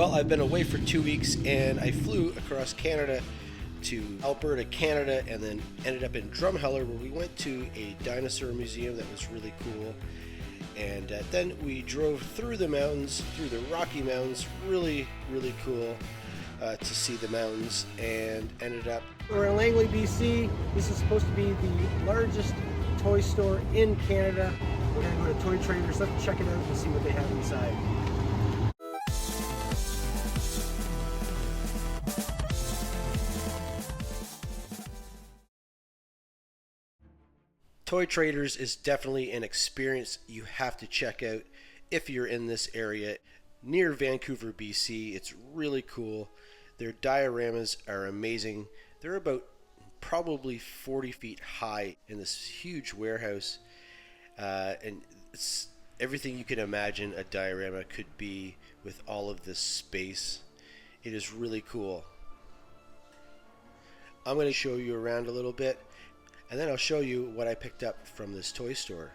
Well, I've been away for 2 weeks and I flew across Canada to Alberta, Canada, and then ended up in Drumheller where we went to a dinosaur museum that was really cool. And then we drove through the mountains, through the Rocky Mountains, really cool to see the mountains, and ended up... We're in Langley, BC. This is supposed to be the largest toy store in Canada. We're going to go to Toy Traders. Let's check it out and see what they have inside. Toy Traders is definitely an experience you have to check out if you're in this area near Vancouver, BC. It's really cool. Their dioramas are amazing. They're about probably 40 feet high in this huge warehouse, and it's everything you can imagine a diorama could be with all of this space. It is really cool. I'm going to show you around a little bit, and then I'll show you what I picked up from this toy store.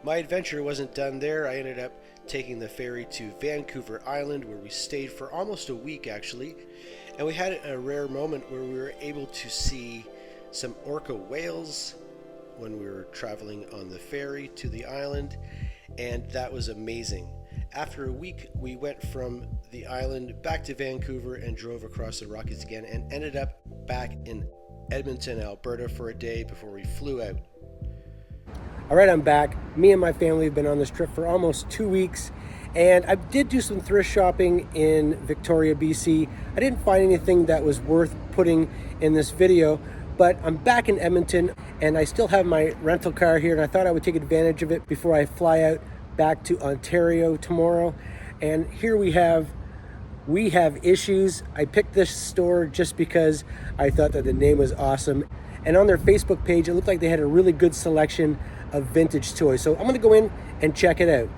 My adventure wasn't done there. I ended up taking the ferry to Vancouver Island, where we stayed for almost a week actually, and we had a rare moment where we were able to see some orca whales when we were traveling on the ferry to the island, and that was amazing. After a week, we went from the island back to Vancouver and drove across the Rockies again, and ended up back in Edmonton, Alberta for a day before we flew out. All right, I'm back. Me and my family have been on this trip for almost 2 weeks, and I did do some thrift shopping in Victoria, BC. I didn't find anything that was worth putting in this video, but I'm back in Edmonton, and I still have my rental car here, and I thought I would take advantage of it before I fly out back to Ontario tomorrow. And here we have Issues. I picked this store just because I thought that the name was awesome, and on their Facebook page, it looked like they had a really good selection of vintage toys. So I'm going to go in and check it out.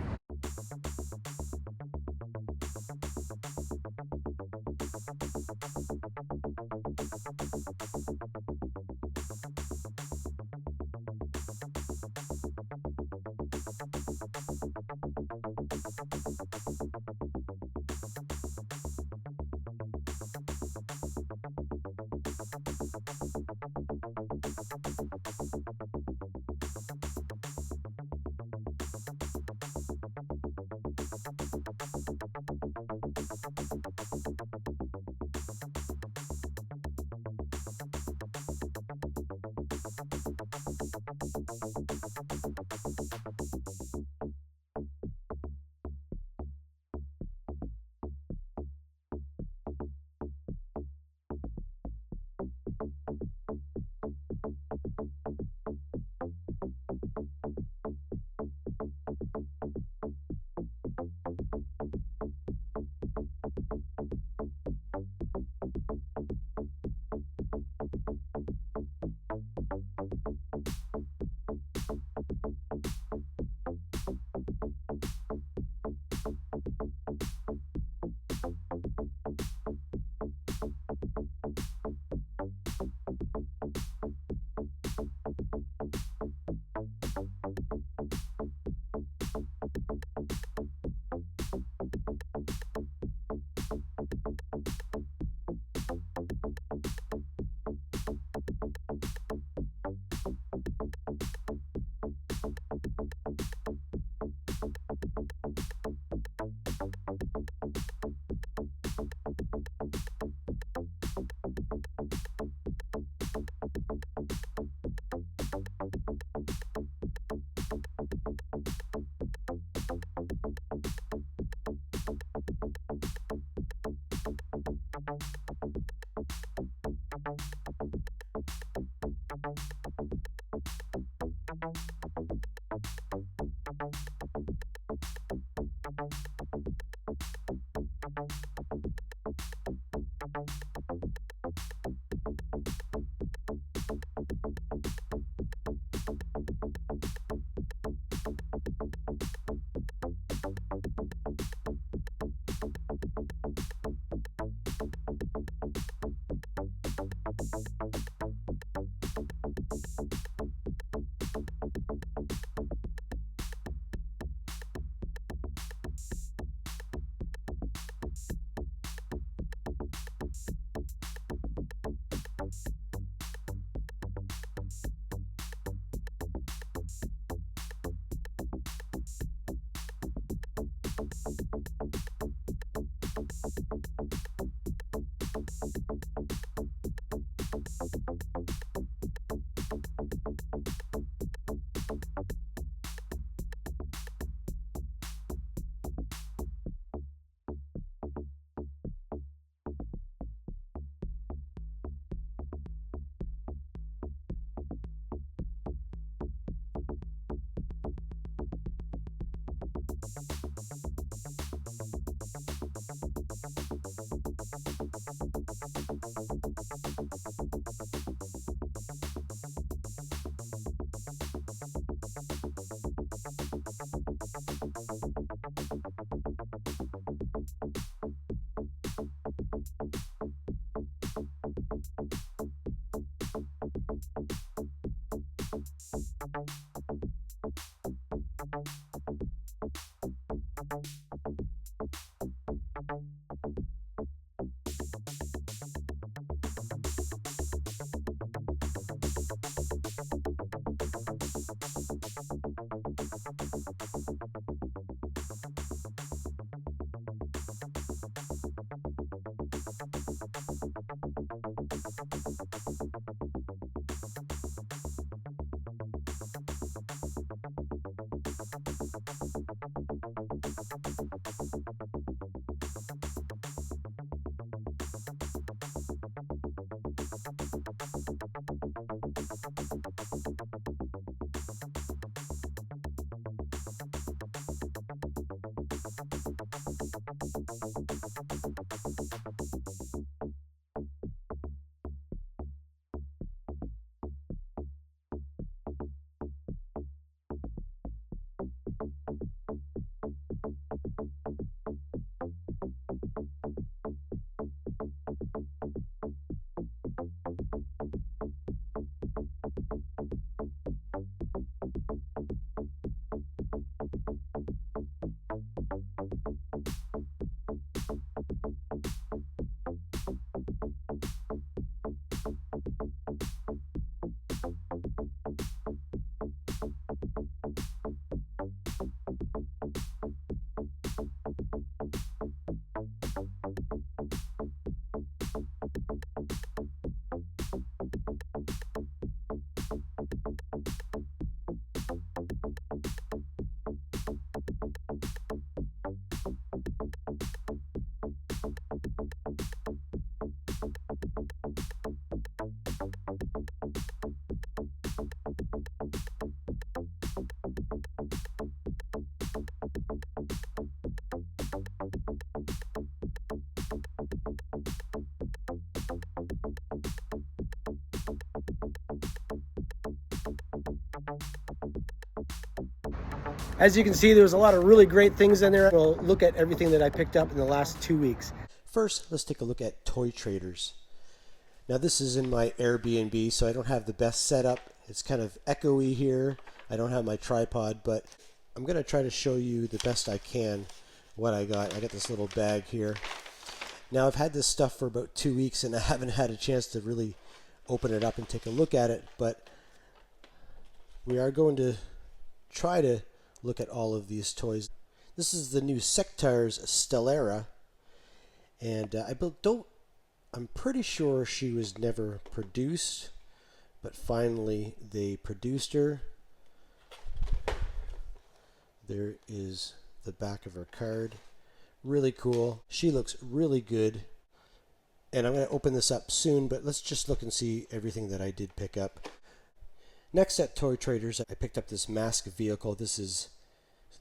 As you can see, there's a lot of really great things in there. We'll look at everything that I picked up in the last 2 weeks. First, let's take a look at Toy Traders. Now this is in my Airbnb, so I don't have the best setup. It's kind of echoey here. I don't have my tripod, but I'm going to try to show you the best I can what I got. I got this little bag here. Now I've had this stuff for about 2 weeks and I haven't had a chance to really open it up and take a look at it, but we are going to try to look at all of these toys. This is the new Sectaurs Stellara, and I'm pretty sure she was never produced, but finally they produced her. There is the back of her card. Really cool. She looks really good. And I'm going to open this up soon, but let's just look and see everything that I did pick up. Next at Toy Traders, I picked up this mask vehicle. This is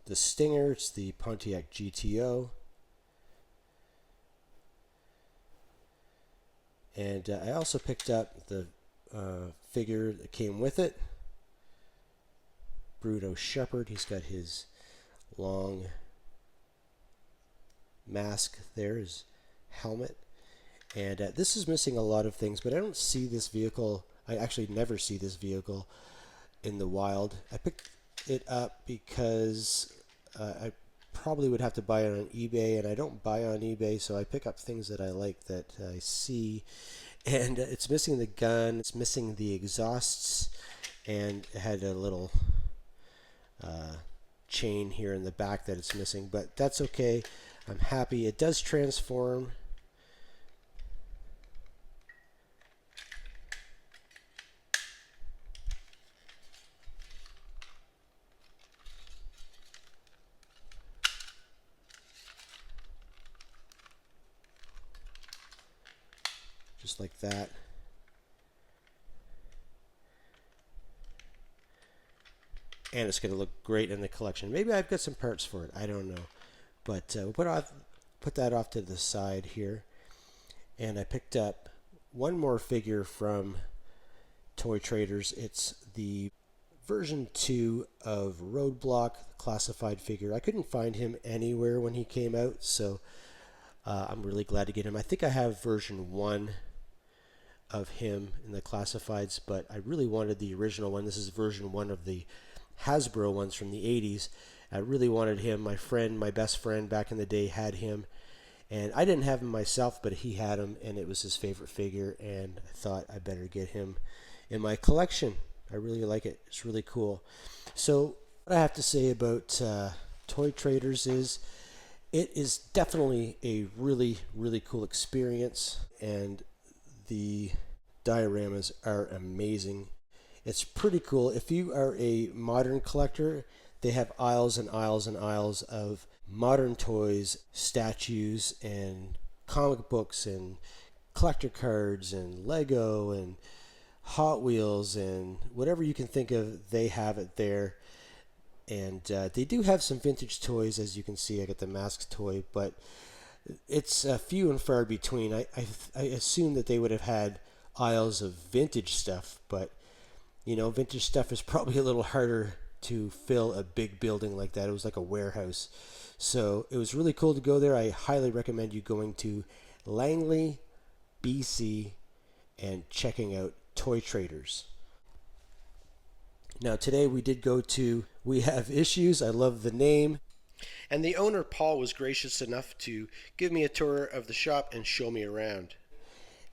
the Stinger. It's the Pontiac GTO. And I also picked up the figure that came with it. Bruno Shepherd. He's got his long mask there, his helmet. And this is missing a lot of things, but I don't see this vehicle. I actually never see this vehicle in the wild. I picked it up because I probably would have to buy it on eBay, and I don't buy on eBay, so I pick up things that I like that I see. And it's missing the gun, it's missing the exhausts, and it had a little chain here in the back that it's missing, but that's okay. I'm happy. It does transform. Just like that. And it's going to look great in the collection. Maybe I've got some parts for it. I don't know. But we'll put that off to the side here. And I picked up one more figure from Toy Traders. It's the version 2 of Roadblock, classified figure. I couldn't find him anywhere when he came out, so I'm really glad to get him. I think I have version 1 of him in the classifieds, but I really wanted the original one. This is version 1 of the Hasbro ones from the 80s. I really wanted him. My friend, my best friend back in the day had him, and I didn't have him myself, but he had him, and it was his favorite figure, and I thought I better get him in my collection. I really like it. It's really cool. So what I have to say about Toy Traders is it is definitely a really, really cool experience, and the dioramas are amazing. It's pretty cool. If you are a modern collector, they have aisles and aisles and aisles of modern toys, statues, and comic books, and collector cards, and Lego, and Hot Wheels, and whatever you can think of, they have it there. And they do have some vintage toys, as you can see. I got the mask toy, but it's few and far between. I assume that they would have had aisles of vintage stuff, but you know, vintage stuff is probably a little harder to fill a big building like that. It was like a warehouse. So it was really cool to go there. I highly recommend you going to Langley, BC, and checking out Toy Traders. Now today we did go to We Have Issues. I love the name. And the owner, Paul, was gracious enough to give me a tour of the shop and show me around.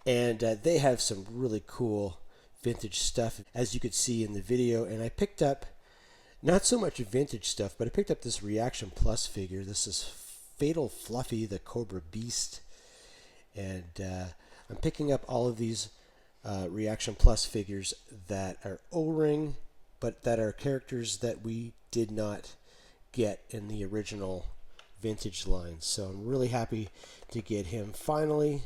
And they have some really cool vintage stuff, as you could see in the video. And I picked up not so much vintage stuff, but I picked up this Reaction Plus figure. This is Fatal Fluffy, the Cobra Beast. And I'm picking up all of these Reaction Plus figures that are O-ring, but that are characters that we did not get in the original vintage line. So I'm really happy to get him finally.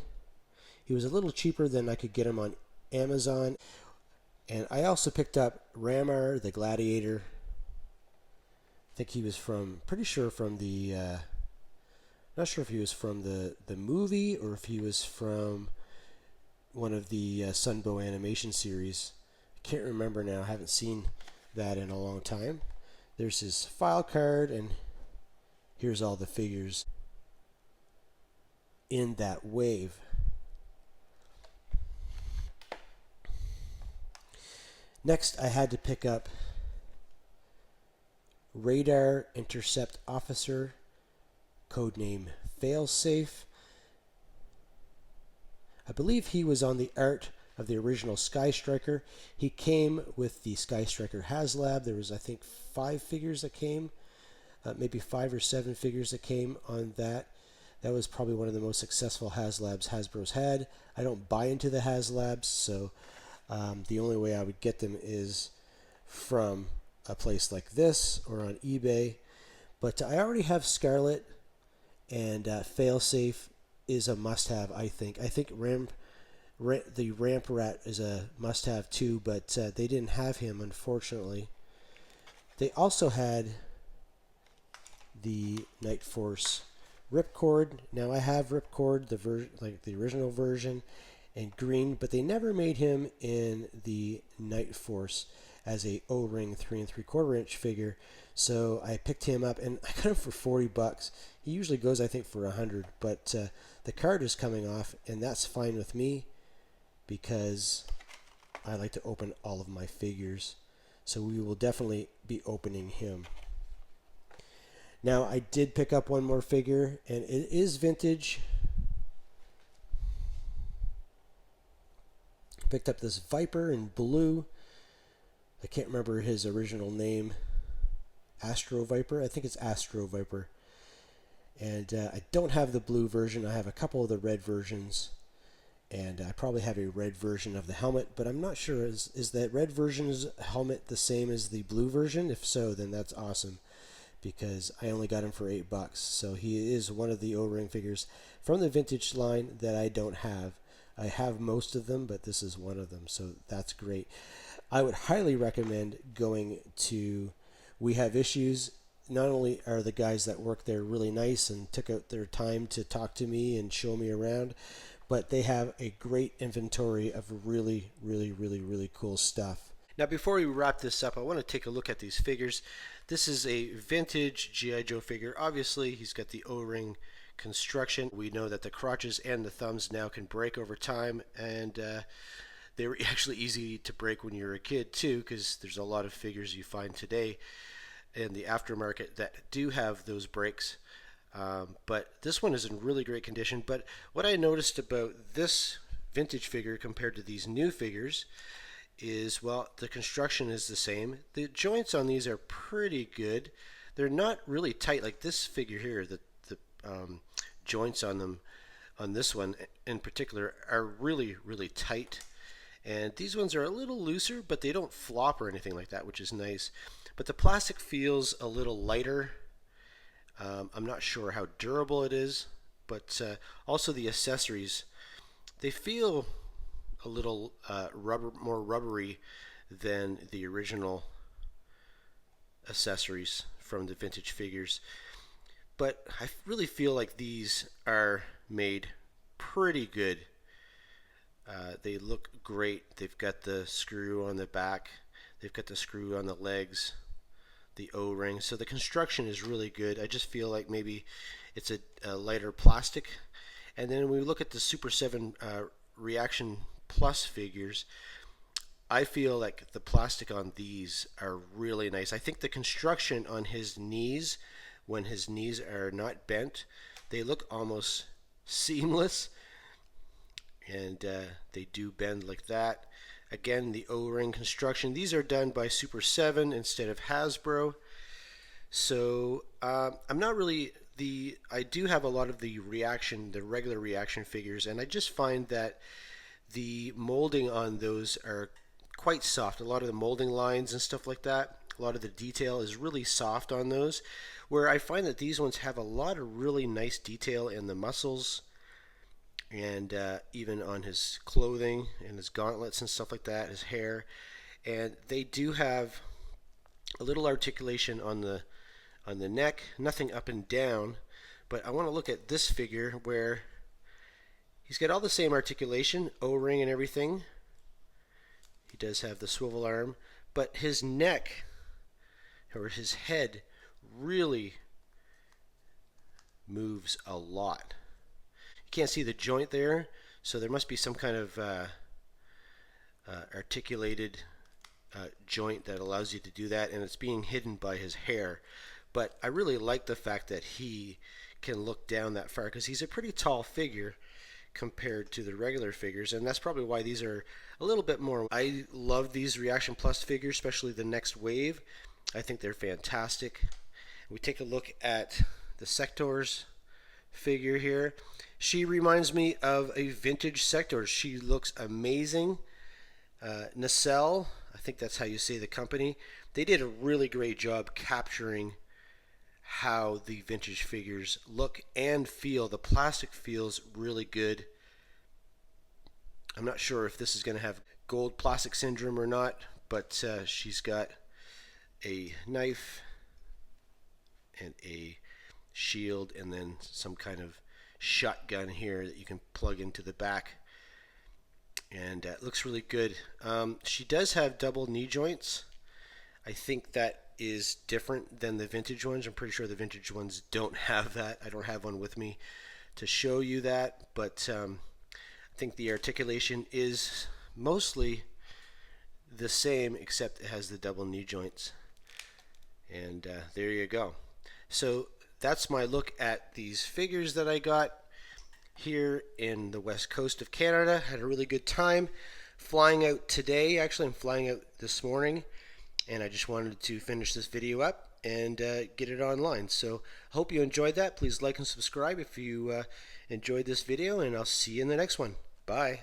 He was a little cheaper than I could get him on Amazon. And I also picked up Ramar the Gladiator. I think he was pretty sure from the, not sure if he was from the movie or if he was from one of the Sunbow animation series. I can't remember now. I haven't seen that in a long time. There's his file card, and here's all the figures in that wave. Next, I had to pick up Radar Intercept Officer, codename Failsafe. I believe he was on the art of the original Sky Striker. He came with the Sky Striker HasLab. There was, I think, 5 figures that came, maybe 5 or 7 figures that came on that. That was probably one of the most successful HasLabs Hasbro's had. I don't buy into the HasLabs, so the only way I would get them is from a place like this or on eBay. But I already have Scarlet, and Failsafe is a must-have, I think. I think the Ramp Rat is a must-have too, but they didn't have him, unfortunately. They also had the Night Force Ripcord. Now I have Ripcord, like the original version, in green, but they never made him in the Night Force as a O-ring 3 3/4 inch figure. So I picked him up, and I got him for $40. He usually goes, I think, for $100, but the card is coming off, and that's fine with me because I like to open all of my figures. So we will definitely be opening him. Now I did pick up one more figure, and it is vintage. Picked up this Viper in blue. I can't remember his original name. Astro Viper? I think it's Astro Viper. And I don't have the blue version. I have a couple of the red versions. And I probably have a red version of the helmet, but I'm not sure. Is that red version's helmet the same as the blue version? If so, then that's awesome, because I only got him for $8. So he is one of the O-ring figures from the vintage line that I don't have. I have most of them, but this is one of them, so that's great. I would highly recommend going to We Have Issues. Not only are the guys that work there really nice and took out their time to talk to me and show me around, but they have a great inventory of really, really, really, really cool stuff. Now, before we wrap this up, I want to take a look at these figures. This is a vintage G.I. Joe figure. Obviously, he's got the O-ring construction. We know that the crotches and the thumbs now can break over time, and they were actually easy to break when you were a kid too, because there's a lot of figures you find today in the aftermarket that do have those breaks. But this one is in really great condition. But what I noticed about this vintage figure compared to these new figures is, well, the construction is the same. The joints on these are pretty good. They're not really tight like this figure here. The joints on them, on this one in particular, are really, really tight. And these ones are a little looser, but they don't flop or anything like that, which is nice. But the plastic feels a little lighter. I'm not sure how durable it is, but also the accessories, they feel a little more rubbery than the original accessories from the vintage figures. But I really feel like these are made pretty good. They look great. They've got the screw on the back. They've got the screw on the legs, the O-ring. So the construction is really good. I just feel like maybe it's a lighter plastic. And then when we look at the Super 7 Reaction Plus figures, I feel like the plastic on these are really nice. I think the construction on his knees, when his knees are not bent, they look almost seamless, and they do bend like that. Again, the O-ring construction, these are done by Super 7 instead of Hasbro. So I'm not really I do have a lot of the regular reaction figures, and I just find that the molding on those are quite soft. A lot of the molding lines and stuff like that, a lot of the detail is really soft on those, where I find that these ones have a lot of really nice detail in the muscles, and even on his clothing and his gauntlets and stuff like that, his hair. And they do have a little articulation on the neck, nothing up and down. But I want to look at this figure where he's got all the same articulation, O-ring and everything. He does have the swivel arm, but his neck or his head really moves a lot. You can't see the joint there, so there must be some kind of articulated joint that allows you to do that, and it's being hidden by his hair. But I really like the fact that he can look down that far, because he's a pretty tall figure compared to the regular figures, and that's probably why these are a little bit more. I love these Reaction Plus figures, especially the next wave. I think they're fantastic. We take a look at the Sector's figure here. She reminds me of a vintage Sector. She looks amazing. Nacelle, I think that's how you say the company. They did a really great job capturing how the vintage figures look and feel. The plastic feels really good. I'm not sure if this is going to have gold plastic syndrome or not, but she's got a knife and a shield and then some kind of shotgun here that you can plug into the back, and it looks really good. She does have double knee joints. I think that is different than the vintage ones. I'm pretty sure the vintage ones don't have that. I don't have one with me to show you that, but I think the articulation is mostly the same, except it has the double knee joints. And there you go. So that's my look at these figures that I got here in the west coast of Canada. Had a really good time flying out today. Actually, I'm flying out this morning, and I just wanted to finish this video up and get it online. So I hope you enjoyed that. Please like and subscribe if you enjoyed this video, and I'll see you in the next one. Bye.